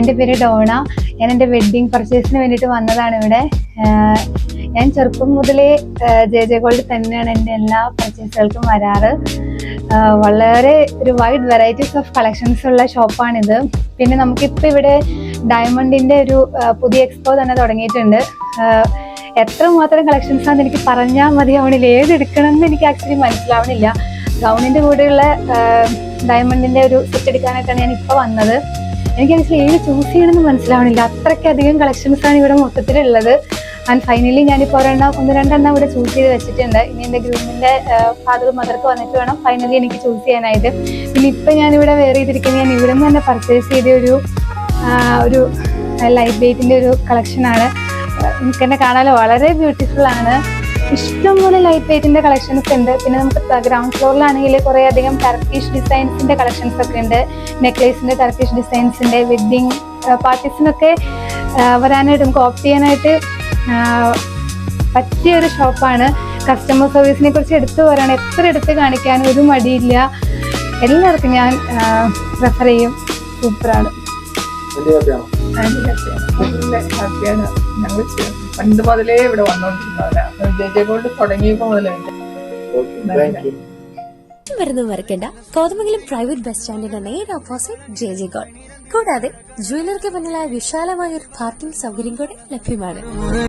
എൻ്റെ പേര് ഡോണ. ഞാൻ എൻ്റെ വെഡ്ഡിങ് പർച്ചേസിന് വേണ്ടിയിട്ട് വന്നതാണ് ഇവിടെ. ഞാൻ ചെറുപ്പം മുതലേ ജെ ഗോൾഡ് തന്നെയാണ് എൻ്റെ എല്ലാ പർച്ചേസുകൾക്കും വരാറ്. വളരെ ഒരു വൈഡ് വെറൈറ്റീസ് ഓഫ് കളക്ഷൻസ് ഉള്ള ഷോപ്പാണിത്. പിന്നെ നമുക്കിപ്പോൾ ഇവിടെ ഡയമണ്ടിൻ്റെ ഒരു പുതിയ എക്സ്പോ തന്നെ തുടങ്ങിയിട്ടുണ്ട്. എത്രമാത്രം കളക്ഷൻസ് ആണെന്ന് എനിക്ക് പറഞ്ഞാൽ മതിയാവണില്ല. ഏതെടുക്കണം എന്ന് എനിക്ക് ആക്ച്വലി മനസ്സിലാവണില്ല. ഗൗണിൻ്റെ കൂടെയുള്ള ഡയമണ്ടിൻ്റെ ഒരു സെറ്റ് എടുക്കാനായിട്ടാണ് ഞാൻ ഇപ്പോൾ വന്നത്. എനിക്ക് ആക്ച്വലി ഏത് ചൂസ് ചെയ്യണമെന്ന് മനസ്സിലാവണില്ല. അത്രയ്ക്കധികം കളക്ഷൻസാണ് ഇവിടെ മൊത്തത്തിലുള്ളത്. ആൻഡ് ഫൈനലി ഞാനിപ്പോൾ ഒന്ന് രണ്ടെണ്ണം ഇവിടെ ചൂസ് ചെയ്ത് വെച്ചിട്ടുണ്ട്. ഇനി എൻ്റെ ഗ്രൂമിൻ്റെ ഫാദർ മദർക്ക് വന്നിട്ട് വേണം ഫൈനലി എനിക്ക് ചൂസ് ചെയ്യാനായിട്ട്. പിന്നെ ഇപ്പം ഞാനിവിടെ വെയർ ചെയ്തിരിക്കുന്നത് ഞാൻ ഇവിടെ നിന്ന് തന്നെ പർച്ചേസ് ചെയ്ത ഒരു ലൈറ്റ് വെയ്റ്റിൻ്റെ ഒരു കളക്ഷനാണ്. എനിക്ക് തന്നെ കാണാൻ വളരെ ബ്യൂട്ടിഫുൾ ആണ്. ഇഷ്ടംപോലെ ലൈറ്റ് വെയ്റ്റിന്റെ കളക്ഷൻസ് ഉണ്ട്. പിന്നെ നമുക്ക് ഗ്രൗണ്ട് ഫ്ലോറിലാണെങ്കിൽ കുറേ അധികം ടർക്കിഷ് ഡിസൈൻസിന്റെ കളക്ഷൻസ് ഒക്കെ ഉണ്ട്. നെക്ലേസിന്റെ ടർക്കിഷ് ഡിസൈൻസിന്റെ വെഡ്ഡിങ് പാർട്ടീസിനൊക്കെ വരാനായിട്ട് നമുക്ക് ഓപ്റ്റ് ചെയ്യാനായിട്ട് പറ്റിയ ഒരു ഷോപ്പാണ്. കസ്റ്റമർ സർവീസിനെ കുറിച്ച് എടുത്തു പറയണം, എത്ര എടുത്ത് കാണിക്കാനും ഒരു മടിയില്ല. എല്ലാവർക്കും ഞാൻ റെഫർ ചെയ്യും. സൂപ്പറാണ്. ഹാപ്പിയാണ്. ഞങ്ങൾ പണ്ട് മുതലേ ഇവിടെ വന്നോണ്ടിരുന്നവരാണ്. ജെ ഗോൾഡ് തുടങ്ങിയപ്പോ മുതലേ വരുന്നത് മറക്കണ്ട. കോതമംഗലം പ്രൈവറ്റ് ബസ് സ്റ്റാൻഡിന്റെ നേരെ ഓപ്പോസിറ്റ് ജെ ഗോൾഡ്. കൂടാതെ ജ്വല്ലറിക്ക് മുന്നിലായ വിശാലമായ ഒരു പാർക്കിംഗ് സൗകര്യം കൂടെ ലഭ്യമാണ്.